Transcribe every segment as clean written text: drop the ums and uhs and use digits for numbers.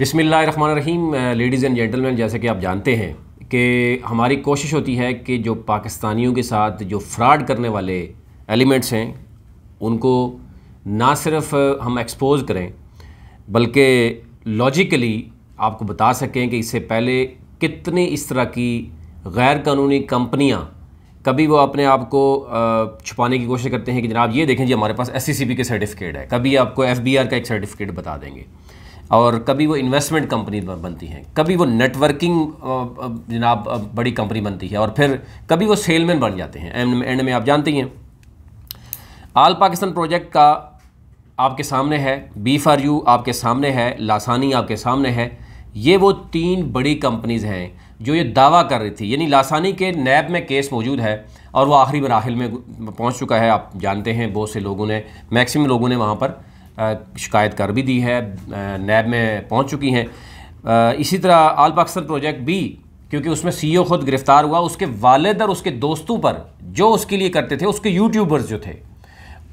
बिस्मिल्लाहिर्रहमानिर्रहीम। Ladies and gentleman, जैसे कि आप जानते हैं कि हमारी कोशिश होती है कि जो पाकिस्तानियों के साथ जो फ्रॉड करने वाले एलिमेंट्स हैं उनको ना सिर्फ हम एक्सपोज करें बल्कि लॉजिकली आपको बता सकें कि इससे पहले कितनी इस तरह की गैर कानूनी कंपनियां कभी वो अपने आप को छुपाने की कोशिश करते हैं कि जनाब ये देखें जी हमारे पास SCCP के सर्टिफिकेट है, कभी आपको FBR का एक सर्टिफिकेट बता देंगे, और कभी वो इन्वेस्टमेंट कंपनी बनती हैं, कभी वो नेटवर्किंग जनाब बड़ी कंपनी बनती है, और फिर कभी वो सेलमैन बन जाते हैं। एंड में आप जानते ही हैं ऑल पाकिस्तान प्रोजेक्ट का आपके सामने है, B4U आपके सामने है, लासानी आपके सामने है। ये वो 3 बड़ी कंपनीज़ हैं जो ये दावा कर रही थी, यानी लासानी के नैब में केस मौजूद है और वो आखिरी मराहिल में पहुंच चुका है। आप जानते हैं बहुत से लोगों ने, मैक्सिमम लोगों ने वहाँ पर शिकायत कर भी दी है, नैब में पहुँच चुकी हैं। इसी तरह ऑल पाकिस्तान प्रोजेक्ट भी, क्योंकि उसमें CEO खुद गिरफ़्तार हुआ, उसके वालिद और उसके दोस्तों पर जो उसके लिए करते थे, उसके यूट्यूबर्स जो थे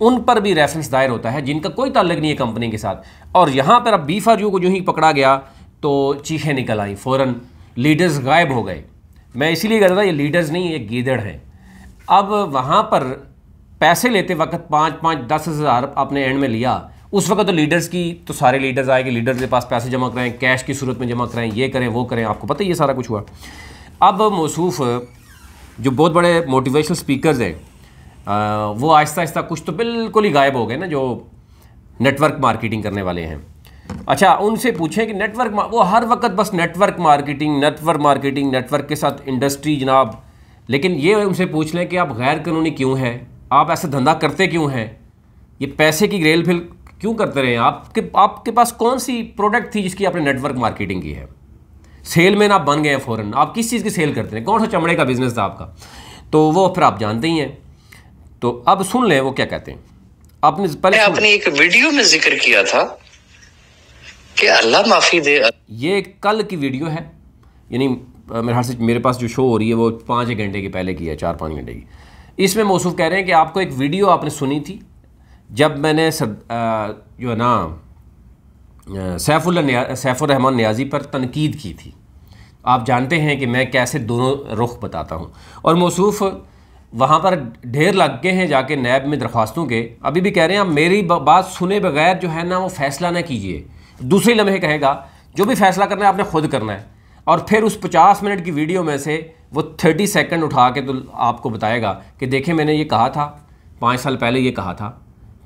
उन पर भी रेफरेंस दायर होता है जिनका कोई ताल्लुक नहीं है कंपनी के साथ। और यहाँ पर अब B4U को जो ही पकड़ा गया तो चीखें निकल आई, फ़ौरन लीडर्स गायब हो गए। मैं इसीलिए कहता था ये लीडर्स नहीं, ये गीदड़ हैं। अब वहाँ पर पैसे लेते वक्त 5-5-10 हज़ार आपने एंड में लिया, उस वक्त तो लीडर्स की तो सारे लीडर्स आए कि लीडर्स के पास पैसे जमा कराएं, कैश की सूरत में जमा कराएं, ये करें वो करें, आपको पता ही ये सारा कुछ हुआ। अब मौसूफ जो बहुत बड़े मोटिवेशनल स्पीकर्स हैं वो आहिस्ता आहिस्ता कुछ तो बिल्कुल ही गायब हो गए ना, जो नेटवर्क मार्केटिंग करने वाले हैं। अच्छा, उनसे पूछें कि वो हर वक्त बस नेटवर्क मार्केटिंग, नेटवर्क के साथ इंडस्ट्री जनाब। लेकिन ये उनसे पूछ लें कि आप गैर कानूनी क्यों हैं, आप ऐसा धंधा करते क्यों हैं, ये पैसे की रेल फिल क्यों करते रहे, आपके पास कौन सी प्रोडक्ट थी जिसकी आपने नेटवर्क मार्केटिंग की है। सेलमैन आप बन गए हैं फ़ौरन, आप किस चीज़ की सेल करते हैं, कौन सा चमड़े का बिजनेस था आपका, तो वो फिर आप जानते ही हैं। तो अब सुन लें वो क्या कहते हैं। आपने एक वीडियो में जिक्र किया था कि अल्लाह माफ़ी दे। ये कल की वीडियो है, यानी मेरे ख्याल से मेरे पास जो शो हो रही है वो 5 घंटे की पहले की है, 4-5 घंटे की। इसमें मौसूफ कह रहे हैं कि आपको एक वीडियो आपने सुनी थी जब मैंने जो है ना सैफुर रहमान नियाज़ी पर तनकीद की थी। आप जानते हैं कि मैं कैसे दोनों रुख बताता हूँ, और मौसूफ वहाँ पर ढेर लग गए हैं जाके नैब में दरख्वास्तों के। अभी भी कह रहे हैं आप मेरी बात सुने बगैर जो है ना वो फ़ैसला ना कीजिए। दूसरे लम्हे कहेगा जो भी फ़ैसला करना है आपने खुद करना है, और फिर उस 50 मिनट की वीडियो में से वो 30 सेकंड उठा के तो आपको बताएगा कि देखें मैंने ये कहा था 5 साल पहले, ये कहा था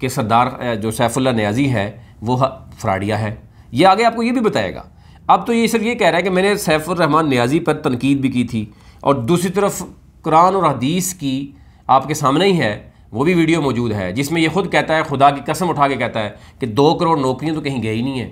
कि सरदार जो सैफुल्लाह नियाज़ी है वो फ्राडिया है। ये आगे आपको ये भी बताएगा। अब तो ये सिर्फ ये कह रहा है कि मैंने सैफुर रहमान नियाज़ी पर तनकीद भी की थी, और दूसरी तरफ कुरान और हदीस की आपके सामने ही है वो भी वीडियो मौजूद है जिसमें ये खुद कहता है, खुदा की कसम उठा के कहता है कि 2 करोड़ नौकरियां तो कहीं गई नहीं है।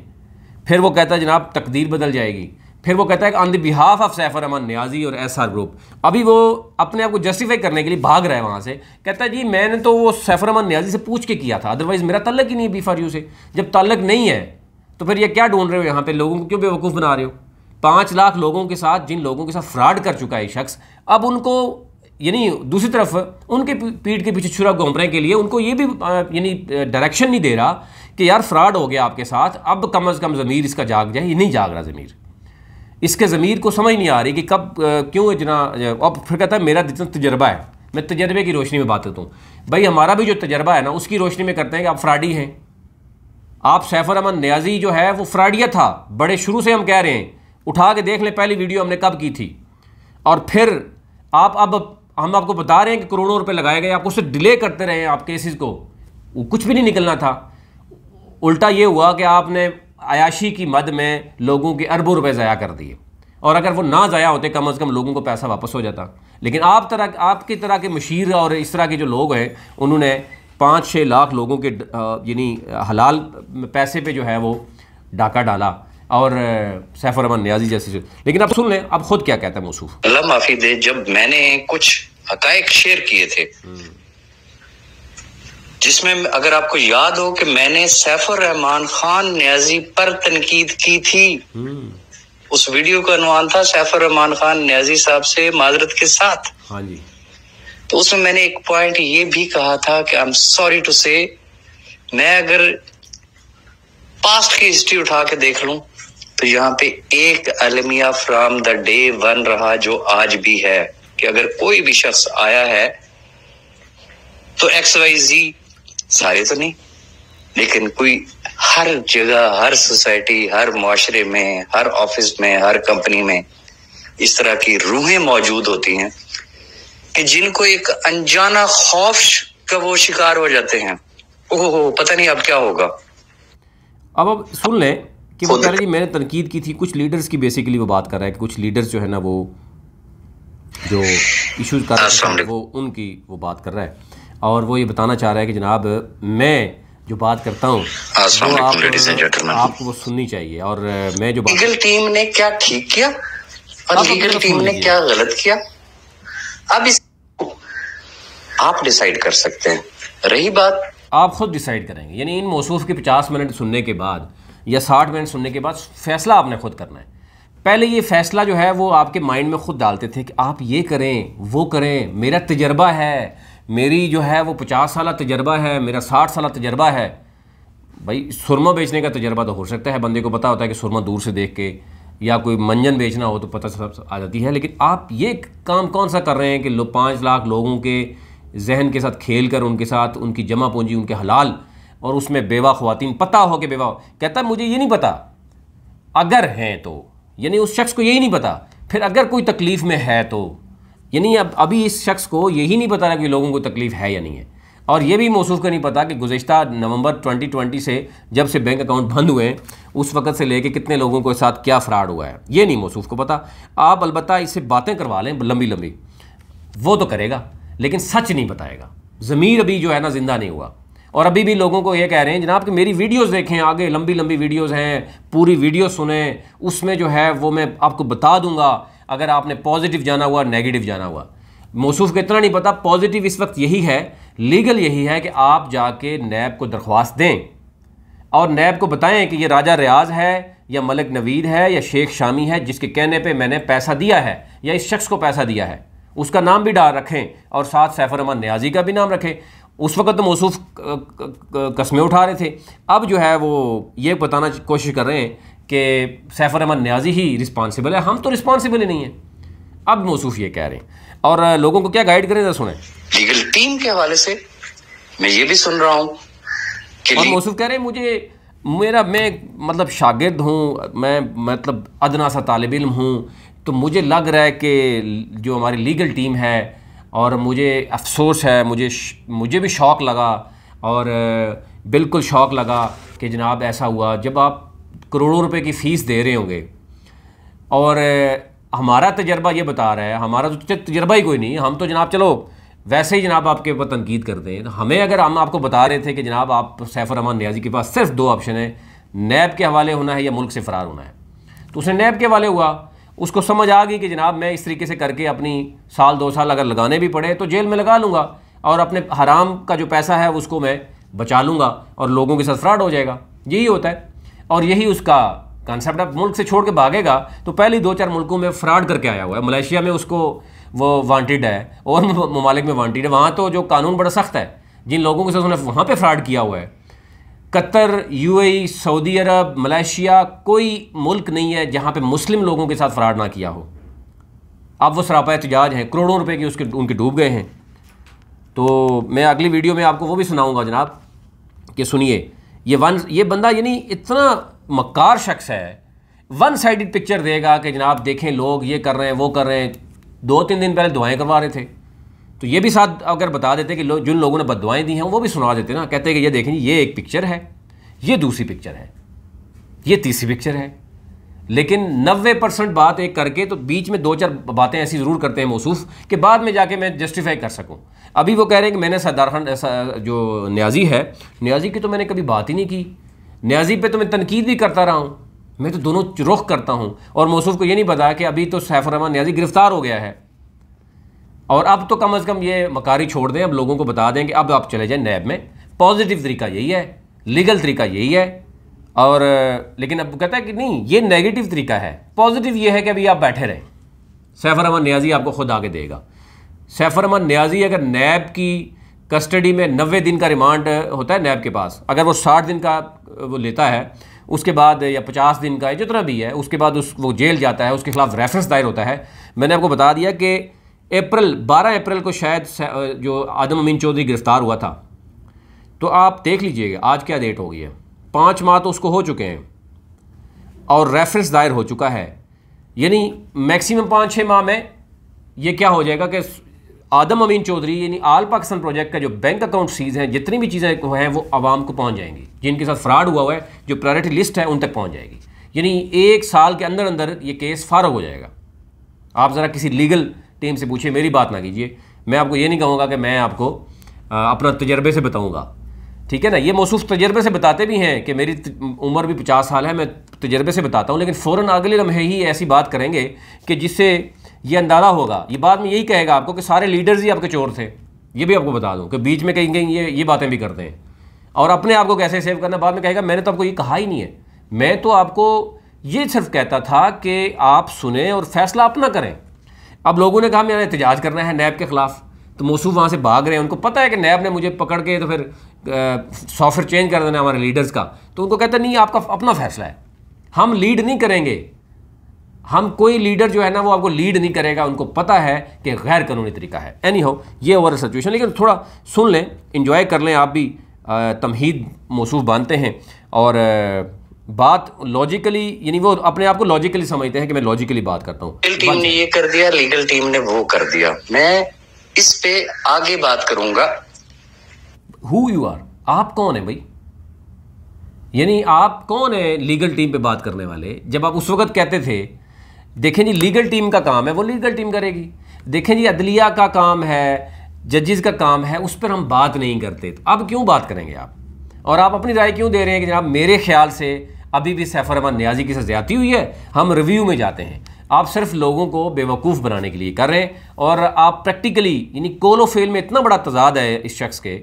फिर वो कहता है जनाब तकदीर बदल जाएगी। फिर वो कहता है कि on the behalf of Saifur Rahman Niazi और SR ग्रुप। अभी वो अपने आप को जस्टिफाई करने के लिए भाग रहा है वहाँ से, कहता है जी मैंने तो वो सैफुर रहमान नियाज़ी से पूछ के किया था, अदरवाइज़ मेरा ताल्लुक ही नहीं है B4U से। जब ताल्लुक नहीं है तो फिर ये क्या ढूंढ रहे हो यहाँ पर, लोगों को क्यों बेवकूफ़ बना रहे हो। 5 लाख लोगों के साथ, जिन लोगों के साथ फ्रॉड कर चुका है शख्स, अब उनको यानी दूसरी तरफ उनके पीठ के पीछे छुरा घोंपने के लिए उनको ये भी यानी डायरेक्शन नहीं दे रहा कि यार फ्रॉड हो गया आपके साथ, अब कम से कम ज़मीर इसका जाग जाए। ये नहीं जाग रहा ज़मीर, इसके ज़मीर को समझ नहीं आ रही कि कब क्यों इतना। अब फिर कहता है मेरा जितना तजर्बा है, मैं तजर्बे की रोशनी में बात करता हूँ। भाई हमारा भी जो तजर्बा है ना उसकी रोशनी में करते हैं कि आप फ्रॉडी हैं। आप सैफुर रहमान नियाज़ी जो है वो फ्रॉडिया था, बड़े शुरू से हम कह रहे हैं। उठा के देख लें पहली वीडियो हमने कब की थी, और फिर अब हम आपको बता रहे हैं कि करोड़ों रुपए लगाए गए, आप उससे डिले करते रहे आप केसेस को, वो कुछ भी नहीं निकलना था। उल्टा ये हुआ कि आपने अयाशी की मद में लोगों के अरबों रुपए ज़ाया कर दिए, और अगर वो ना ज़ाया होते कम से कम लोगों को पैसा वापस हो जाता। लेकिन आपकी तरह के मशीर और इस तरह के जो लोग हैं उन्होंने 5-6 लाख लोगों के यानी हलाल पैसे पे जो है वो डाका डाला, और सैफुर रहमान नियाज़ी जैसे। लेकिन अब सुन लें अब खुद क्या कहता है मौसूफ। अल्लाह माफी दे, जब मैंने कुछ हकायक शेयर किए थे जिसमें अगर आपको याद हो कि मैंने सैफुर रहमान खान नियाज़ी पर तनकीद की थी, उस वीडियो का अनवान था सैफुर रहमान खान नियाज़ी साहब से माजरत के साथ। हाँ जी। तो उसमें मैंने एक पॉइंट ये भी कहा था कि आई एम सॉरी टू से, मैं अगर पास्ट की हिस्ट्री उठा के देख लूं तो यहाँ पे एक अलमिया फ्रॉम द डे वन रहा जो आज भी है कि अगर कोई भी शख्स आया है तो XYZ, सारे तो नहीं लेकिन कोई हर जगह, हर सोसाइटी, हर मुआशरे में, हर ऑफिस में, हर कंपनी में इस तरह की रूहें मौजूद होती हैं कि जिनको एक अनजाना खौफ का वो शिकार हो जाते हैं। ओहो, पता नहीं अब क्या होगा। अब सुन लें कि वो कह रहे जी मैंने तनकीद की थी कुछ लीडर्स की, बेसिकली वो बात कर रहा है कि कुछ लीडर्स जो है ना वो जो इश्यूज कर रहे हैं वो उनकी वो बात कर रहा है, और वो ये बताना चाह रहा है कि जनाब मैं जो बात करता हूँ वो आपको वो सुननी चाहिए, और मैं जो लीगल टीम ने क्या ठीक किया और लीगल टीम ने क्या गलत किया, अब इस आप डिसाइड कर सकते हैं। रही बात, आप खुद डिसाइड करेंगे, यानी इन मौसूफ के 50 मिनट सुनने के बाद या 60 मिनट सुनने के बाद फैसला आपने खुद करना है। पहले ये फैसला जो है वो आपके माइंड में खुद डालते थे कि आप ये करें वो करें, मेरा तजर्बा है, मेरी जो है वो 50 साल तजर्बा है, मेरा 60 साल तजर्बा है। भाई सुरमा बेचने का तजर्बा तो हो सकता है, बंदे को पता होता है कि सुरमा दूर से देख के, या कोई मंजन बेचना हो तो पता सब आ जाती है, लेकिन आप ये काम कौन सा कर रहे हैं कि 5 लाख लोगों के जहन के साथ खेल कर उनके साथ उनकी जमा पूंजी, उनके हलाल, और उसमें बेवा ख्वातीन, पता हो कि बेवा, कहता है मुझे ये नहीं पता अगर हैं तो, यानी उस शख्स को यही नहीं पता, फिर अगर कोई तकलीफ़ में है तो, यानी अब अभी इस शख्स को यही नहीं पता कि लोगों को तकलीफ़ है या नहीं है, और ये भी मौसूफ का नहीं पता कि गुज़िश्ता नवंबर 2020 से जब से बैंक अकाउंट बंद हुए हैं उस वक़्त से लेके कितने लोगों के साथ क्या फ़्रॉड हुआ है, ये नहीं मौसूफ को पता। आप अलबत्ता इससे बातें करवा लें लंबी लंबी, वो तो करेगा लेकिन सच नहीं बताएगा। ज़मीर अभी जो है ना ज़िंदा नहीं हुआ, और अभी भी लोगों को ये कह रहे हैं जनाब कि मेरी वीडियोस देखें, आगे लंबी लंबी वीडियोस हैं, पूरी वीडियो सुने, उसमें जो है वो मैं आपको बता दूंगा अगर आपने पॉजिटिव जाना हुआ नेगेटिव जाना हुआ। मौसूफ को इतना नहीं पता, पॉजिटिव इस वक्त यही है, लीगल यही है कि आप जाके नैब को दरख्वास्त दें और नैब को बताएं कि ये राजा रियाज है या मलिक नवीद है या शेख शामी है जिसके कहने पे मैंने पैसा दिया है या इस शख्स को पैसा दिया है, उसका नाम भी डाल रखें और साथ सैफुर रहमान नियाज़ी का भी नाम रखें। उस वक्त तो मौसूफ कस्में उठा रहे थे, अब जो है वो ये बताना कोशिश कर रहे हैं कि सैफुर रहमान नियाज़ी ही रिस्पॉन्सिबल है, हम तो रिस्पॉन्सिबल ही नहीं है। अब मौसूफ ये कह रहे हैं, और लोगों को क्या गाइड करें जरा सुने। लीगल टीम के हवाले से मैं ये भी सुन रहा हूँ कि और मौसूफ कह रहे हैं मैं मतलब शागिर्द हूँ, मैं मतलब अदना सा तालिब इल्म हूँ, तो मुझे लग रहा है कि जो हमारी लीगल टीम है, और मुझे अफसोस है, मुझे भी शौक़ लगा, और बिल्कुल शौक़ लगा कि जनाब ऐसा हुआ जब आप करोड़ों रुपए की फ़ीस दे रहे होंगे, और हमारा तजर्बा ये बता रहा है, हमारा तो तजर्बा ही कोई नहीं, हम तो जनाब चलो वैसे ही जनाब आपके ऊपर तनकीद करते हैं। तो हमें अगर हम आपको बता रहे थे कि जनाब आप सैफुर रहमान नियाज़ी के पास सिर्फ 2 ऑप्शन है, नैब के हवाले होना है या मुल्क से फ़रार होना है, तो उसने नैब के हवाले हुआ, उसको समझ आ गई कि जनाब मैं इस तरीके से करके अपनी 1-2 साल अगर लगाने भी पड़े तो जेल में लगा लूँगा, और अपने हराम का जो पैसा है उसको मैं बचा लूँगा और लोगों के साथ फ्रॉड हो जाएगा। यही होता है, और यही उसका कॉन्सेप्ट। अब मुल्क से छोड़ के भागेगा तो पहले 2-4 मुल्कों में फ्रॉड करके आया हुआ है। मलेशिया में उसको वो वांटेड है, और ममालिक में वांटेड है, वहाँ तो जो कानून बड़ा सख्त है, जिन लोगों के साथ उन्होंने वहाँ पे फ्रॉड किया हुआ है। कतर, UAE, सऊदी अरब, मलेशिया, कोई मुल्क नहीं है जहाँ पे मुस्लिम लोगों के साथ फ्रॉड ना किया हो। अब वो सरापा एहतजाज हैं, करोड़ों रुपए की उनके डूब गए हैं। तो मैं अगली वीडियो में आपको वो भी सुनाऊंगा जनाब कि सुनिए, ये बंदा यानी इतना मक्कार शख्स है, 1 साइडेड पिक्चर देगा कि जनाब देखें लोग ये कर रहे हैं वो कर रहे हैं। 2-3 दिन पहले दुआएं करवा रहे थे, तो ये भी साथ अगर बता देते कि जिन लोगों ने बददुआएं दी हैं वो भी सुना देते ना, कहते हैं कि ये देखें ये एक पिक्चर है, ये दूसरी पिक्चर है, ये तीसरी पिक्चर है। लेकिन 90% बात एक करके तो बीच में 2-4 बातें ऐसी ज़रूर करते हैं मौसूफ कि बाद में जाके मैं जस्टिफाई कर सकूं। अभी वो कह रहे हैं कि मैंने सरदार खान जो नियाज़ी है, नियाज़ी की तो मैंने कभी बात ही नहीं की, नियाज़ी पे तो मैं तनकीद भी करता रहा हूँ, मैं तो दोनों रुख करता हूँ। और मौसूफ को ये नहीं पता कि अभी तो सैफुर रहमान नियाज़ी गिरफ़्तार हो गया है, और अब तो कम अज़ कम ये मकारी छोड़ दें, अब लोगों को बता दें कि अब आप चले जाएं नैब में। पॉजिटिव तरीका यही है, लीगल तरीका यही है, और लेकिन अब कहता है कि नहीं ये नेगेटिव तरीका है। पॉजिटिव ये है कि अभी आप बैठे रहें, सैफुर रहमान नियाज़ी आपको खुद आगे देगा। सैफुर रहमान नियाज़ी अगर नैब की कस्टडी में 90 दिन का रिमांड होता है नैब के पास, अगर वो 60 दिन का वो लेता है, उसके बाद या 50 दिन का जितना भी है, उसके बाद वो जेल जाता है, उसके खिलाफ रेफरेंस दायर होता है। मैंने आपको बता दिया कि 12 अप्रैल को शायद जो आदम अमीन चौधरी गिरफ़्तार हुआ था, तो आप देख लीजिएगा आज क्या डेट हो गई है, 5 माह तो उसको हो चुके हैं और रेफरेंस दायर हो चुका है। यानी मैक्सिमम 5-6 माह में ये क्या हो जाएगा कि आदम अमीन चौधरी यानी आल पाकिस्तान प्रोजेक्ट का जो बैंक अकाउंट सीज हैं, जितनी भी चीज़ें हैं वो आवाम को पहुंच जाएंगी, जिनके साथ फ्रॉड हुआ है, जो प्रायोरिटी लिस्ट है उन तक पहुंच जाएगी। यानी 1 साल के अंदर अंदर ये केस फारग हो जाएगा। आप ज़रा किसी लीगल टीम से पूछिए, मेरी बात ना कीजिए। मैं आपको ये नहीं कहूँगा कि मैं आपको अपना तजर्बे से बताऊँगा, ठीक है ना। ये मौसूफ तजर्बे से बताते भी हैं कि मेरी उम्र भी 50 साल है, मैं तजर्बे से बताता हूँ, लेकिन फ़ौरन अगले लम्हे ही ऐसी बात करेंगे कि जिससे ये अंदाज़ा होगा, ये बाद में यही कहेगा आपको कि सारे लीडर्स ही आपके चोर थे। ये भी आपको बता दूं कि बीच में कहीं कहीं ये बातें भी करते हैं, और अपने आप को कैसे सेव करना बाद में कहेगा मैंने तो आपको ये कहा ही नहीं है, मैं तो आपको ये सिर्फ कहता था कि आप सुने और फैसला अपना करें। अब लोगों ने कहा मैंने एहतजाज करना है नैब के ख़िलाफ़, तो मौसूफ वहाँ से भाग रहे हैं। उनको पता है कि नैब ने मुझे पकड़ के तो फिर सॉफ्टवेयर चेंज कर देना हमारे लीडर्स का, तो उनको कहता नहीं आपका अपना फैसला है, हम लीड नहीं करेंगे, हम कोई लीडर जो है ना वो आपको लीड नहीं करेगा। उनको पता है कि गैर कानूनी तरीका है। एनी हो, ये ओवर सिचुएशन, लेकिन थोड़ा सुन लें, इंजॉय कर लें। आप भी तमहीद मौसूफ बांधते हैं और बात लॉजिकली, यानी वो अपने आप को लॉजिकली समझते हैं कि मैं लॉजिकली बात करता हूँ। लीगल टीम ने ये कर दिया, लीगल टीम ने वो कर दिया, मैं इस पे आगे बात करूंगा। हु यू आर, आप कौन है भाई? यानी आप कौन है लीगल टीम पे बात करने वाले? जब आप उस वक्त कहते थे देखें जी लीगल टीम का काम है, वो लीगल टीम करेगी। देखें जी अदलिया का काम है, जजेस का काम है, उस पर हम बात नहीं करते। तो अब क्यों बात करेंगे आप? और आप अपनी राय क्यों दे रहे हैं कि जनाब मेरे ख्याल से अभी भी सैफुर रहमान नियाज़ी की ज्यादती हुई है? हम रिव्यू में जाते हैं। आप सिर्फ लोगों को बेवकूफ़ बनाने के लिए कर रहे हैं, और आप प्रैक्टिकली यानी कोल और फेल में इतना बड़ा तजाद है इस शख्स के।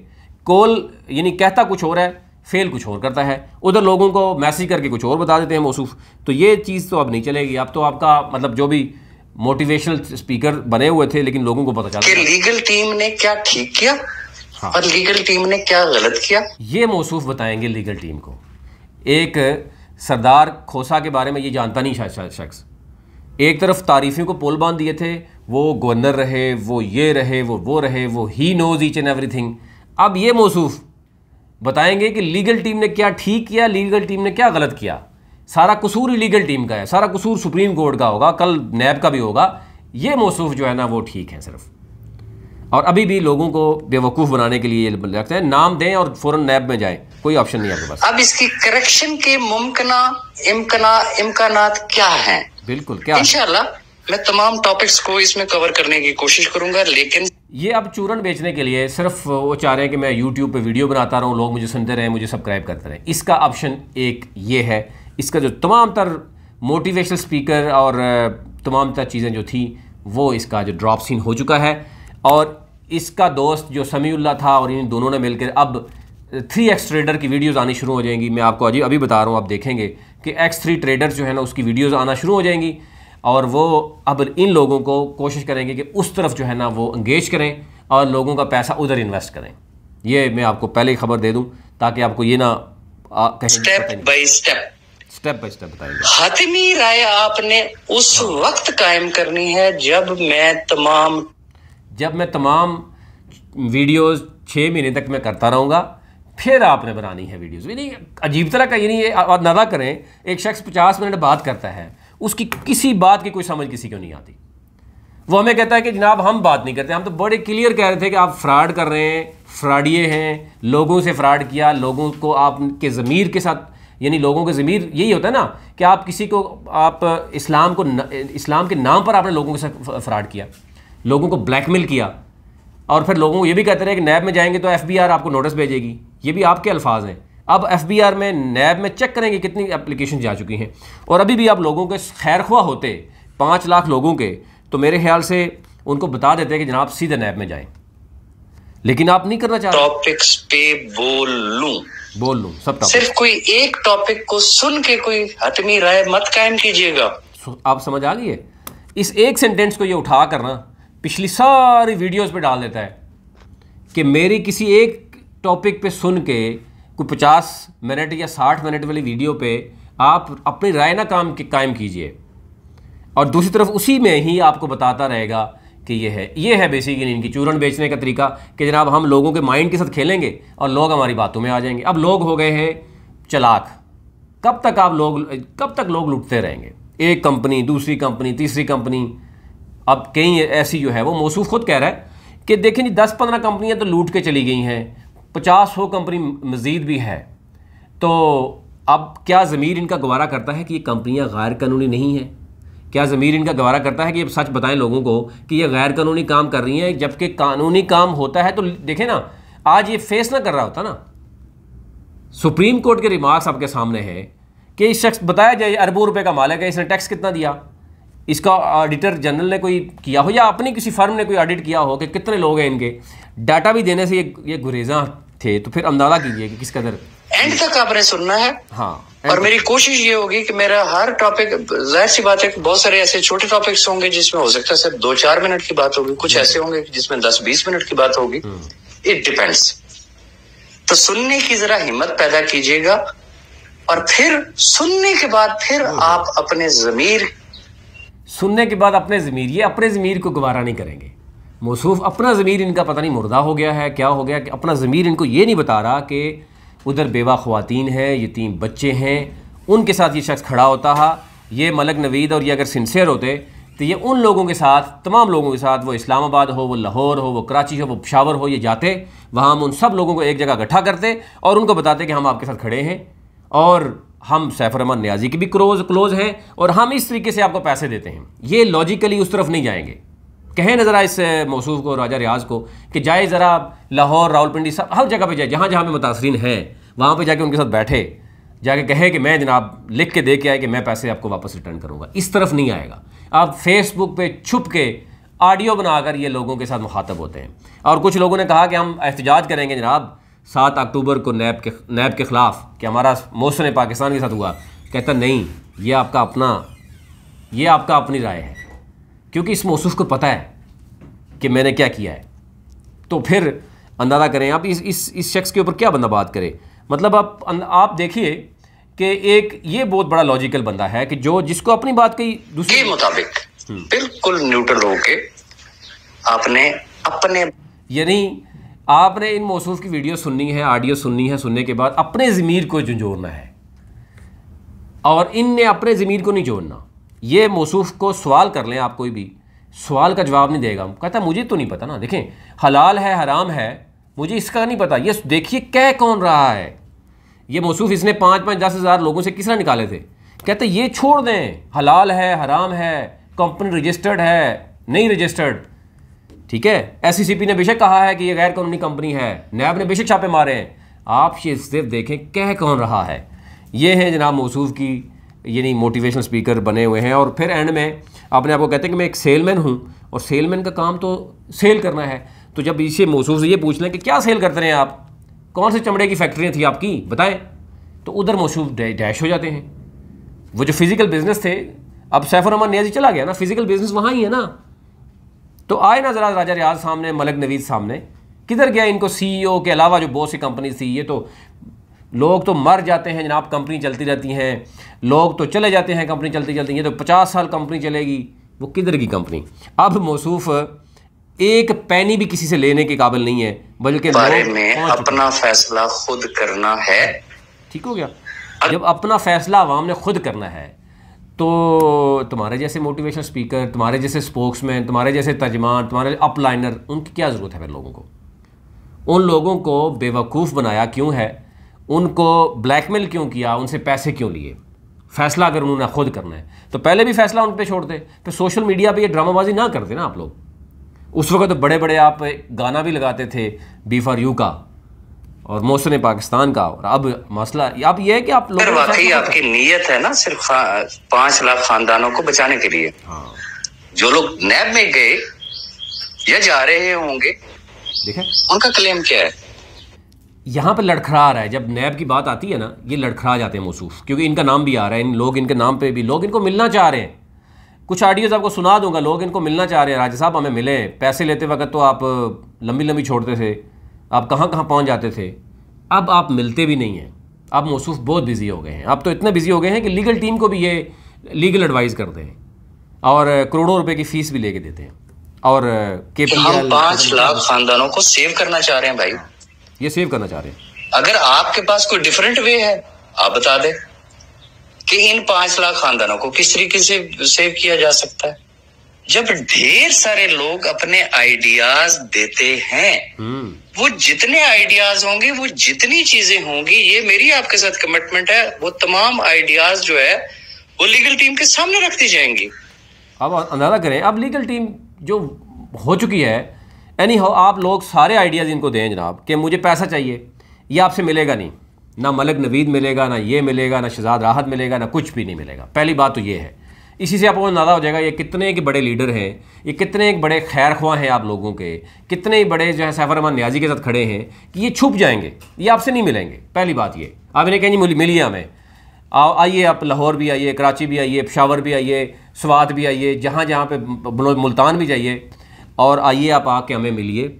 कोल यानी कहता कुछ और है, फेल कुछ और करता है, उधर लोगों को मैसेज करके कुछ और बता देते हैं मौसूफ। तो ये चीज़ तो अब नहीं चलेगी। अब तो आपका मतलब जो भी मोटिवेशनल स्पीकर बने हुए थे, लेकिन लोगों को पता चला कि लीगल टीम ने क्या ठीक किया, हाँ, और लीगल टीम ने क्या गलत किया, ये मौसूफ बताएंगे लीगल टीम को। एक सरदार खोसा के बारे में ये जानता नहीं शायद शख्स, एक तरफ तारीफियों को पोल बांध दिए थे, वो गवर्नर रहे, वो ये रहे, वो रहे, वो ही नोज ईच एंड एवरीथिंग। अब ये मौसूफ बताएंगे कि लीगल टीम ने क्या ठीक किया, लीगल टीम ने क्या गलत किया। सारा कसूर ही लीगल टीम का है, सारा कसूर सुप्रीम कोर्ट का होगा, कल नैब का भी होगा। ये मौसूफ जो है ना वो ठीक है सिर्फ, और अभी भी लोगों को बेवकूफ़ बनाने के लिए लगता है नाम दें और फौरन नैब में जाएं, कोई ऑप्शन नहीं है आपके पास। अब इसकी करेक्शन के इम्कानात क्या हैं? बिल्कुल, क्या इंशाल्लाह मैं तमाम टॉपिक्स को इसमें कवर करने की कोशिश करूंगा। लेकिन ये अब चूरन बेचने के लिए सिर्फ वो चाह रहे हैं कि मैं यूट्यूब पे वीडियो बनाता रहूं, लोग मुझे सुनते रहें, मुझे सब्सक्राइब करते रहें। इसका ऑप्शन एक ये है। इसका जो तमाम तर मोटिवेशनल स्पीकर और तमाम तर चीज़ें जो थी वो इसका जो ड्रॉप सीन हो चुका है, और इसका दोस्त जो समीउल्लाह था और इन दोनों ने मिलकर अब 3x ट्रेडर की वीडियोज़ आनी शुरू हो जाएंगी। मैं आपको अभी बता रहा हूँ, आप देखेंगे कि X3 ट्रेडर्स जो है ना उसकी वीडियोज़ आना शुरू हो जाएंगी, और वो अब इन लोगों को कोशिश करेंगे कि उस तरफ जो है ना वो इंगेज करें और लोगों का पैसा उधर इन्वेस्ट करें। ये मैं आपको पहले ही खबर दे दूं ताकि आपको ये ना स्टेप बाय स्टेप बताएंगे। हातिमी राय आपने उस वक्त कायम करनी है जब मैं तमाम वीडियोस 6 महीने तक मैं करता रहूँगा, फिर आपने बनानी है वीडियोस। यानी अजीब तरह का, यानी नज़ा करें एक शख्स 50 मिनट बात करता है, उसकी किसी बात की कोई समझ किसी को नहीं आती। वो हमें कहता है कि जनाब हम बात नहीं करते, हम तो बड़े क्लियर कह रहे थे कि आप फ्रॉड कर रहे हैं, फ्रॉडिये हैं, लोगों से फ्रॉड किया, लोगों को आपके ज़मीर के साथ, यानी लोगों के ज़मीर यही होता है ना कि आप किसी को, आप इस्लाम के नाम पर आपने लोगों के साथ फ्रॉड किया, लोगों को ब्लैकमेल किया, और फिर लोगों को ये भी कहते रहे कि नैब में जाएंगे तो FBI आपको नोटिस भेजेगी। ये भी आपके अल्फाज हैं। अब FBI में, नैब में चेक करेंगे कितनी एप्लीकेशन जा चुकी हैं, और अभी भी आप लोगों के खैरख्वाह होते 5 लाख लोगों के, तो मेरे ख्याल से उनको बता देते हैं कि जनाब सीधे नैब में जाएं, लेकिन आप नहीं करना चाहते। टॉपिक्स पे बोल लूं सब टॉपिक, सिर्फ कोई एक टॉपिक को सुन के कोई हतमी राय मत कायम कीजिएगा। आप समझ आ गई है? इस एक सेंटेंस को ये उठा करना पिछली सारी वीडियोस पे डाल देता है कि मेरी किसी एक टॉपिक पे सुन के कोई 50 मिनट या 60 मिनट वाली वीडियो पे आप अपनी राय ना कायम कीजिए, और दूसरी तरफ उसी में ही आपको बताता रहेगा कि ये है बेसिकली इनकी चूरन बेचने का तरीका कि जनाब हम लोगों के माइंड के साथ खेलेंगे और लोग हमारी बातों में आ जाएंगे। अब लोग हो गए हैं चालाक, कब तक लोग लूटते रहेंगे, एक कंपनी दूसरी कंपनी तीसरी कंपनी। अब कई ऐसी जो है वो मौसूफ खुद कह रहा है कि देखें जी 10-15 कंपनियां तो लूट के चली गई हैं, 50-100 कंपनी मज़ीद भी है। तो अब क्या ज़मीर इनका गवारा करता है कि ये कंपनियां गैर कानूनी नहीं हैं? क्या ज़मीर इनका गवारा करता है कि ये सच बताएं लोगों को कि ये गैर कानूनी काम कर रही हैं? जबकि कानूनी काम होता है तो देखें ना, आज ये फेस ना कर रहा होता ना, सुप्रीम कोर्ट के रिमार्क्स आपके सामने है कि इस शख्स बताया जाए अरबों रुपए का मालिक है, इसने टैक्स कितना दिया, इसका ऑडिटर जनरल ने कोई किया हो या अपनी किसी फर्म ने कोई ऑडिट किया हो कि कितने लोग हैं इनके, डाटा भी देने से ये गुरेजा थे। तो फिर अंदाजा कीजिए कि किस कदर एंड तक आपने सुनना है। हाँ, और मेरी कोशिश ये होगी कि मेरा हर टॉपिक, जाहिर सी बात है कि बहुत सारे ऐसे छोटे टॉपिक्स होंगे जिसमें हो सकता है सिर्फ 2-4 मिनट की बात होगी, कुछ ऐसे होंगे जिसमें 10-20 मिनट की बात होगी, इट डिपेंड्स। तो सुनने की जरा हिम्मत पैदा कीजिएगा, और फिर सुनने के बाद फिर आप अपने ज़मीर ये अपने ज़मीर को गवारा नहीं करेंगे। मौसूफ अपना ज़मीर इनका पता नहीं मुर्दा हो गया है, क्या हो गया कि अपना ज़मीर इनको ये नहीं बता रहा कि उधर बेवा ख़वातीन हैं, यतीम बच्चे हैं, उनके साथ ये शख्स खड़ा होता है। ये मलक नवीद और ये अगर सिंसियर होते तो ये उन लोगों के साथ, तमाम लोगों के साथ, वो इस्लामाबाद हो, वो लाहौर हो, वो कराची हो, वो पेशावर हो, ये जाते वहाँ, हम उन सब लोगों को एक जगह इकट्ठा करते और उनको बताते कि हम आपके साथ खड़े हैं और हम सैफुर रहमान नियाज़ी की भी क्लोज हैं और हम इस तरीके से आपको पैसे देते हैं। ये लॉजिकली उस तरफ नहीं जाएंगे। कहें न ज़रा इस मौसूफ को, राजा रियाज को, कि जाए ज़रा लाहौर, रावलपिंडी, सब हर जगह पे जाए, जहाँ जहाँ पे मुतासरीन हैं वहाँ पे जाके उनके साथ बैठे, जाके कहे कि मैं जनाब लिख के दे के आए कि मैं पैसे आपको वापस रिटर्न करूँगा। इस तरफ नहीं आएगा। आप फेसबुक पे छुप के ऑडियो बनाकर ये लोगों के साथ मुखातब होते हैं। और कुछ लोगों ने कहा कि हम एहतजाज करेंगे जनाब 7 अक्टूबर को नैब के ख़िलाफ़, कि हमारा मोहसिन पाकिस्तान के साथ हुआ। कहता नहीं, ये आपका अपनी राय है, क्योंकि इस मौसूफ को पता है कि मैंने क्या किया है। तो फिर अंदाज़ा करें आप इस शख्स के ऊपर क्या बंदा बात करे। मतलब आप देखिए कि एक ये बहुत बड़ा लॉजिकल बंदा है कि जिसको अपनी बात की दूसरे के मुताबिक बिल्कुल न्यूट्रल होके आपने अपने, यानी आपने इन मौसूफ की वीडियो सुननी है, ऑडियो सुननी है, सुनने के बाद अपने ज़मीर को झंझोड़ना है, और इनने अपने ज़मीर को नहीं जोड़ना। ये मौसूफ को सवाल कर लें, आप कोई भी सवाल का जवाब नहीं देगा। कहता मुझे तो नहीं पता ना, देखें हलाल है हराम है मुझे इसका नहीं पता। ये देखिए कह कौन रहा है ये मौसूफ, इसने 5-10 हज़ार लोगों से किस तरह निकाले थे। कहते ये छोड़ दें, हलाल है हराम है, कंपनी रजिस्टर्ड है नहीं रजिस्टर्ड, ठीक है, SCCP ने बेशक कहा है कि ये गैर कानूनी कंपनी है, नैब ने बेशक छापे मारे हैं, आप ये सिर्फ देखें कह कौन रहा है। ये है जनाब मौसूफ की, यानी मोटिवेशनल स्पीकर बने हुए हैं। और फिर एंड में अपने आप को कहते हैं कि मैं एक सेलमैन हूँ और सेलमैन का काम तो सेल करना है। तो जब इसे मौसूफ से ये पूछ लें कि क्या सेल करते हैं आप, कौन से चमड़े की फैक्ट्रियाँ थी आपकी बताएं, तो उधर मौसूफ डैश हो जाते हैं। वो जो फिज़िकल बिजनेस थे, अब सैफुर रहमान नियाज़ी चला गया ना, फिज़िकल बिजनेस वहाँ ही है ना। तो आए ना ज़रा राजा रियाज सामने, मलक नवीद सामने, किधर गया इनको CEO के अलावा जो बहुत सी कंपनी थी। ये तो लोग तो मर जाते हैं जनाब, कंपनी चलती रहती हैं, लोग तो चले जाते हैं कंपनी चलती चलती, ये तो 50 साल कंपनी चलेगी, वो किधर की कंपनी। अब मौसूफ एक पैनी भी किसी से लेने के काबिल नहीं है, बल्कि बारे में अपना फैसला खुद करना है। ठीक हो गया। जब अपना फैसला आवाम ने खुद करना है तो तुम्हारे जैसे मोटिवेशनल स्पीकर, तुम्हारे जैसे स्पोक्समैन, तुम्हारे जैसे तर्जमान, तुम्हारे अपलाइनर, उनकी क्या ज़रूरत है फिर लोगों को। उन लोगों को बेवकूफ़ बनाया क्यों है, उनको ब्लैकमेल क्यों किया, उनसे पैसे क्यों लिए। फ़ैसला अगर उन्होंने खुद करना है तो पहले भी फ़ैसला उन पर छोड़ते, फिर सोशल मीडिया पे ये ड्रामाबाजी ना करते ना आप लोग। उस वक्त तो बड़े बड़े आप गाना भी लगाते थे B4U का और मोहसिन पाकिस्तान का। और अब मसला अब ये है कि आप लोग वाकई आपकी नीयत है ना सिर्फ 5 लाख खानदानों को बचाने के लिए। हाँ। जो लोग नैब में गए या जा रहे होंगे, देखें उनका क्लेम क्या है। यहाँ पे लड़खड़ा रहा है, जब नैब की बात आती है ना, ये लड़खड़ा जाते हैं मौसूफ, क्योंकि इनका नाम भी आ रहा है, इन लोग इनके नाम पे भी लोग इनको मिलना चाह रहे हैं। कुछ ऑडियोज आपको सुना दूंगा, लोग इनको मिलना चाह रहे हैं, राजा साहब हमें मिले। पैसे लेते वक्त तो आप लंबी लंबी छोड़ते थे, आप कहाँ कहाँ पहुँच जाते थे, अब आप मिलते भी नहीं हैं। अब मौसूफ बहुत बिजी हो गए हैं, अब तो इतने बिजी हो गए हैं कि लीगल टीम को भी ये लीगल एडवाइस करते हैं और करोड़ों रुपए की फीस भी लेके देते हैं। और हम 5 लाख खानदानों को सेव करना चाह रहे हैं भाई, ये सेव करना चाह रहे हैं। अगर आपके पास कोई डिफरेंट वे है आप बता दें कि इन 5 लाख खानदानों को किस तरीके से सेव किया जा सकता है। जब ढेर सारे लोग अपने आइडियाज देते हैं, वो जितने आइडियाज होंगे, वो जितनी चीजें होंगी, ये मेरी आपके साथ कमिटमेंट है, वो तमाम आइडियाज जो है वो लीगल टीम के सामने रख दी जाएंगी। अब अंदाजा करें, अब लीगल टीम जो हो चुकी है, एनी हाउ आप लोग सारे आइडियाज़ इनको दें जनाब कि मुझे पैसा चाहिए, ये आपसे मिलेगा नहीं, ना मलिक नवीद मिलेगा, ना ये मिलेगा, ना शहजाद राहत मिलेगा, ना कुछ भी नहीं मिलेगा। पहली बात तो ये है। इसी से आपको अंदाज़ा हो जाएगा ये कितने के बड़े लीडर हैं, ये कितने एक बड़े खैर ख्वाह हैं आप लोगों के, कितने बड़े जो है सैफर रहमान नियाज़ी के साथ खड़े हैं कि ये छुप जाएंगे, ये आपसे नहीं मिलेंगे। पहली बात ये, आप इन्हें कहेंगे मिलिए हमें, आइए आप लाहौर भी आइए, कराची भी आइए, पेशावर भी आइए, स्वात भी आइए, जहाँ जहाँ पे मुल्तान भी जाइए, और आइए आप आके हमें मिलिए।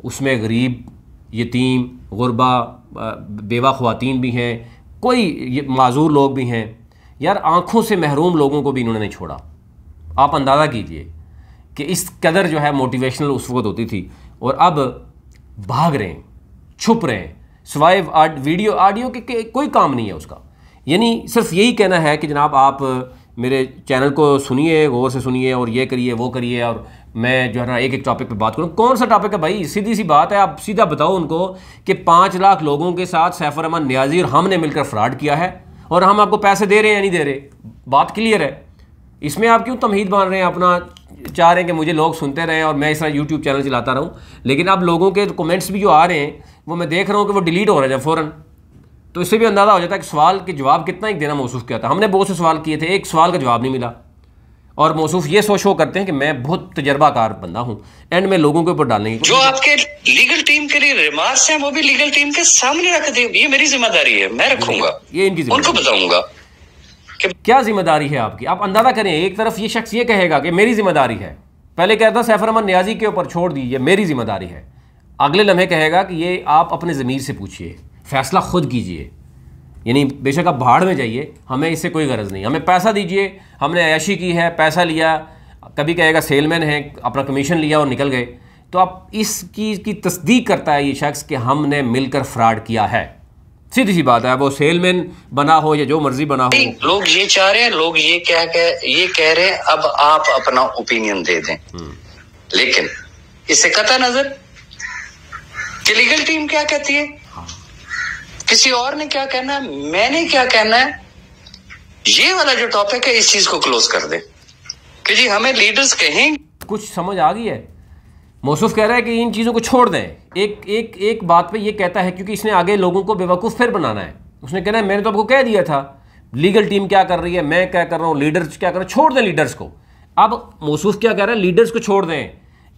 उसमें गरीब, यतीम, गुरबा, बेवा ख़वातीन भी हैं, कोई माजूर लोग भी हैं। यार आँखों से महरूम लोगों को भी इन्होंने नहीं छोड़ा। आप अंदाज़ा कीजिए कि इस कदर जो है मोटिवेशनल उस वक्त होती थी, और अब भाग रहे हैं, छुप रहे हैं, सिवाय वीडियो ऑडियो के कोई काम नहीं है उसका। यानी सिर्फ यही कहना है कि जनाब आप मेरे चैनल को सुनिए, गौर से सुनिए, और ये करिए वो करिए, और मैं जो है ना एक एक टॉपिक पे बात करूँ। कौन सा टॉपिक है भाई? सीधी सी बात है, आप सीधा बताओ उनको कि 5 लाख लोगों के साथ सैफुर रहमान नियाज़ी और हमने मिलकर फ्रॉड किया है, और हम आपको पैसे दे रहे हैं या नहीं दे रहे। बात क्लियर है। इसमें आप क्यों तमहीद बांध रहे हैं? अपना चाह रहे हैं कि मुझे लोग सुनते रहें और मैं इस तरह यूट्यूब चैनल चलाता रहूँ। लेकिन अब लोगों के कमेंट्स भी जो आ रहे हैं वो मैं देख रहा हूँ कि वो डिलीट हो रहे हैं फ़ौरन। तो इससे भी अंदाज़ा हो जाता है कि सवाल के जवाब कितना ही देना मौसूफ किया था। हमने बहुत से सवाल किए थे, एक सवाल का जवाब नहीं मिला, और मौसूफ ये शो करते हैं कि मैं बहुत तजर्बाकार बंदा हूँ, एंड में लोगों के ऊपर डालने की। जो आपके लीगल टीम के लिए रिमार्क्स हैं वो भी लीगल टीम के सामने रख दे, ये मेरी जिम्मेदारी है, मैं रखूंगा, ये इनकी उनको बताऊंगा कि क्या जिम्मेदारी है आपकी। आप अंदाजा करें, एक तरफ ये शख्स ये कहेगा कि मेरी जिम्मेदारी है, पहले कहता सैफुर रहमान नियाज़ी के ऊपर छोड़ दीजिए, मेरी जिम्मेदारी है, अगले लम्हे कहेगा कि ये आप अपने ज़मीर से पूछिए, फैसला खुद कीजिए। यानी बेशक आप भाड़ में जाइए, हमें इससे कोई गरज नहीं, हमें पैसा दीजिए, हमने अयाशी की है, पैसा लिया, कभी कहेगा सेलमैन है, अपना कमीशन लिया और निकल गए। तो आप इस चीज़ की तस्दीक करता है ये शख्स कि हमने मिलकर फ्रॉड किया है। सीधी सी बात है, वो सेलमैन बना हो या जो मर्जी बना हो। लोग ये चाह रहे हैं, लोग ये कह रहे हैं, अब आप अपना ओपिनियन दे दें। लेकिन इससे कतई नजर कि लीगल टीम क्या कहती है, किसी और ने क्या कहना है, मैंने क्या कहना है, ये वाला जो टॉपिक है इस चीज को क्लोज कर दे कि जी हमें लीडर्स कहें। कुछ समझ आ गई है? मौसूफ कह रहा है कि इन चीज़ों को छोड़ दें। एक बात पे ये कहता है क्योंकि इसने आगे लोगों को बेवकूफ़ फिर बनाना है। उसने कहना है मैंने तो आपको कह दिया था लीगल टीम क्या कर रही है, मैं क्या कर रहा हूँ, लीडर्स क्या कर रहे हैं, छोड़ दें लीडर्स को। अब मौसूफ क्या कह रहा है, लीडर्स को छोड़ दें।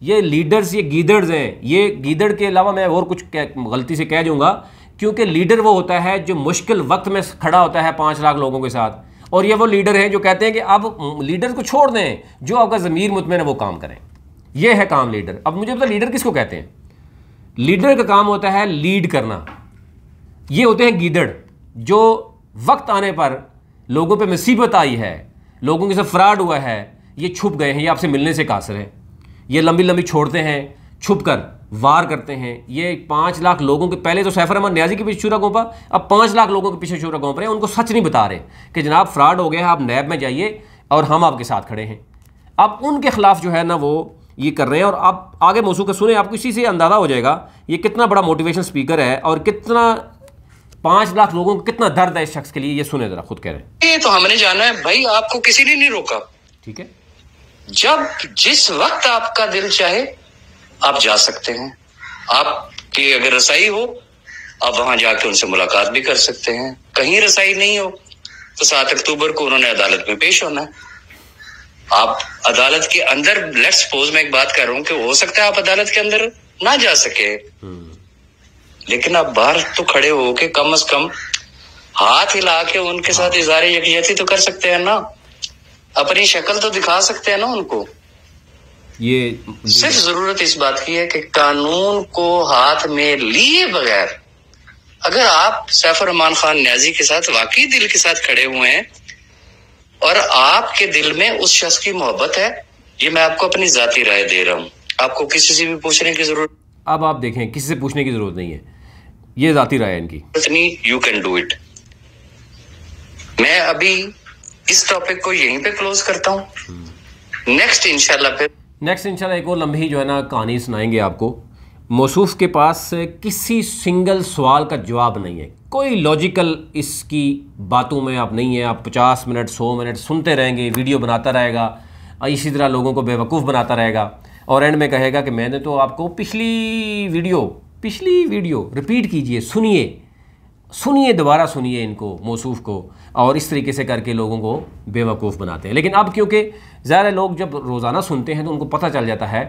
ये लीडर्स ये गीदड़्स हैं। ये गीदड़ के अलावा मैं और कुछ गलती से कह दूँगा, क्योंकि लीडर वो होता है जो मुश्किल वक्त में खड़ा होता है 5 लाख लोगों के साथ, और ये वो लीडर हैं जो कहते हैं कि अब लीडर को छोड़ दें, जो आपका ज़मीर मुतमईन है वो काम करें। ये है काम लीडर। अब मुझे पता लीडर किसको कहते हैं। लीडर का काम होता है लीड करना। ये होते हैं गीदड़ जो वक्त आने पर लोगों पे मुसीबत आई है, लोगों के साथ फ्रॉड हुआ है, ये छुप गए हैं, ये आपसे मिलने से कासर हैं, ये लंबी लंबी छोड़ते हैं, छुप कर वार करते हैं। ये 5 लाख लोगों के, पहले तो सैफुर रहमान नियाज़ी के पीछे छुरा गोंपा, अब 5 लाख लोगों के पीछे छुरा गोंप रहे हैं। उनको सच नहीं बता रहे कि जनाब फ्रॉड हो गया है, आप नैब में जाइए और हम आपके साथ खड़े हैं। अब उनके खिलाफ जो है ना वो ये कर रहे हैं। और आप आगे मौसू का सुने, आपको इसी से अंदाज़ा हो जाएगा ये कितना बड़ा मोटिवेशन स्पीकर है और कितना 5 लाख लोगों को कितना दर्द है इस शख्स के लिए। ये सुने जरा, खुद कह रहे हैं। ये तो हमने जाना है भाई, आपको किसी ने नहीं रोका। ठीक है, जब जिस वक्त आपका दिल चाहे आप जा सकते हैं। आपकी अगर रसाई हो आप वहां जाके उनसे मुलाकात भी कर सकते हैं। कहीं रसाई नहीं हो तो 7 अक्टूबर को उन्होंने अदालत में पेश होना है। आप अदालत के अंदर, लेट्स सपोज मैं एक बात कर रहा हूं कि हो सकता है आप अदालत के अंदर ना जा सके, लेकिन आप बाहर तो खड़े हो के कम से कम हाथ हिला के उनके साथ इज़हार यकजहती तो कर सकते हैं ना, अपनी शक्ल तो दिखा सकते हैं ना उनको। ये सिर्फ जरूरत इस बात की है कि कानून को हाथ में लिए बगैर अगर आप सैफ रहमान खान न्याजी के साथ वाकई दिल के साथ खड़े हुए हैं और आपके दिल में उस शख्स की मोहब्बत है, ये मैं आपको अपनी जाती राय दे रहा हूँ, आपको किसी से भी पूछने की जरूरत। अब आप देखें, किसी से पूछने की जरूरत नहीं है, ये जाती राय है इनकी। You can do it. मैं अभी इस टॉपिक को यहीं पे क्लोज करता हूँ। नेक्स्ट इंशाल्लाह एक और लंबी जो है ना कहानी सुनाएंगे आपको। मौसूफ के पास किसी सिंगल सवाल का जवाब नहीं है, कोई लॉजिकल इसकी बातों में आप नहीं है। आप 50 मिनट 100 मिनट सुनते रहेंगे, वीडियो बनाता रहेगा, इसी तरह लोगों को बेवकूफ़ बनाता रहेगा और एंड में कहेगा कि मैंने तो आपको पिछली वीडियो रिपीट कीजिए, सुनिए दोबारा सुनिए इनको, मौसूफ को, और इस तरीके से करके लोगों को बेवकूफ़ बनाते हैं। लेकिन अब क्योंकि ज़्यादा लोग जब रोज़ाना सुनते हैं तो उनको पता चल जाता है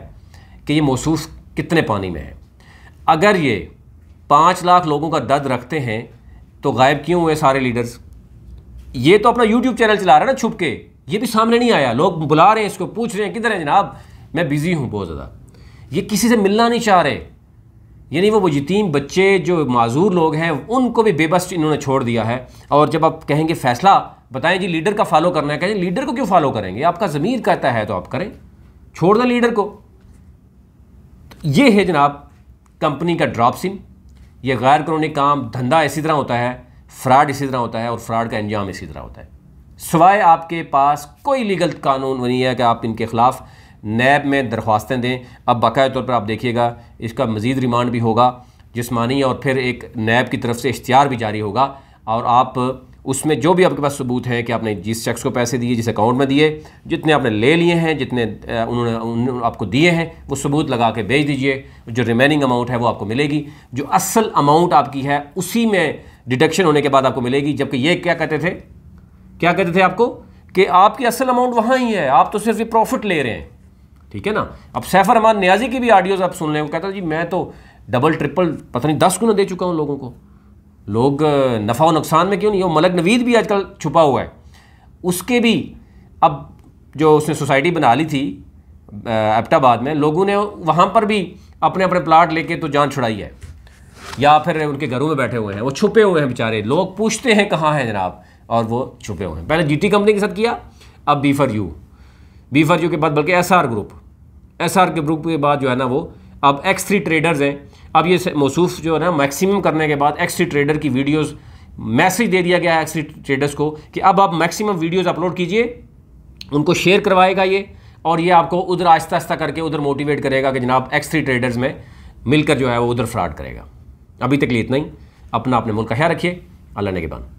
कि ये मौसूफ कितने पानी में है। अगर ये 5 लाख लोगों का दर्द रखते हैं तो गायब क्यों हुए सारे लीडर्स? ये तो अपना यूट्यूब चैनल चला रहा है ना छुप के, ये भी सामने नहीं आया। लोग बुला रहे हैं इसको, पूछ रहे हैं किधर है जनाब, मैं बिज़ी हूँ बहुत ज़्यादा। ये किसी से मिलना नहीं चाह रहे, यानी वो यतीम बच्चे जो माजूर लोग हैं उनको भी बेबस इन्होंने छोड़ दिया है। और जब आप कहेंगे फैसला बताएं जी लीडर का फॉलो करना है, कहेंगे लीडर को क्यों फॉलो करेंगे, आपका ज़मीर कहता है तो आप करें, छोड़ दें लीडर को। तो ये है जनाब कंपनी का ड्रॉप सिम। ये गैर कानूनी काम धंधा इसी तरह होता है, फ्रॉड इसी तरह होता है और फ्रॉड का अंजाम इसी तरह होता है। सिवाय आपके पास कोई लीगल कानून नहीं है कि आप इनके ख़िलाफ़ नैब में दरख्वास्तें दें। अब बाकायदा तौर पर आप देखिएगा इसका मज़ीद रिमांड भी होगा जिस्मानी, और फिर एक नैब की तरफ से इश्तिहार भी जारी होगा और आप उसमें जो भी आपके पास सबूत है कि आपने जिस शख्स को पैसे दिए, जिस अकाउंट में दिए, जितने आपने ले लिए हैं, जितने उन्होंने आपको दिए हैं, वो सबूत लगा के भेज दीजिए। जो रिमेनिंग अमाउंट है वो आपको मिलेगी, जो असल अमाउंट आपकी है उसी में डिडक्शन होने के बाद आपको मिलेगी। जबकि ये क्या कहते थे आपको कि आपकी असल अमाउंट वहाँ ही है, आप तो सिर्फ ये प्रॉफिट ले रहे हैं, ठीक है ना। अब सैफ रहमान न्याजी की भी ऑडियोज़ आप सुन लें, वो कहता जी मैं तो डबल ट्रिपल पता नहीं 10 गुना दे चुका हूँ लोगों को। लोग नफ़ा व नुकसान में क्यों नहीं हो। मलक नवीद भी आजकल छुपा हुआ है, उसके भी अब जो उसने सोसाइटी बना ली थी एबटाबाद में, लोगों ने वहाँ पर भी अपने अपने प्लाट लेके तो जान छुड़ाई है, या फिर उनके घरों में बैठे हुए हैं, वो छुपे हुए हैं बेचारे। लोग पूछते हैं कहाँ हैं जनाब, और वो छुपे हुए हैं। पहले जीटी कंपनी के साथ किया, अब बी4यू के बाद बल्कि एसआर के ग्रुप के बाद जो है ना वो अब X3 ट्रेडर्स हैं। अब ये मौसूफ जो है ना मैक्सिमम करने के बाद X3 ट्रेडर की वीडियोस, मैसेज दे दिया गया है X3 ट्रेडर्स को कि अब आप मैक्सिमम वीडियोस अपलोड कीजिए, उनको शेयर करवाएगा ये, और ये आपको उधर आहिस्ता आहिस्ता करके उधर मोटिवेट करेगा कि जनाब X3 ट्रेडर्स में मिलकर जो है वो उधर फ्रॉड करेगा। अभी तक लिए इतना ही। अपना अपने मुल्क का ख्याल रखिए। अल्लाह ने के बाद।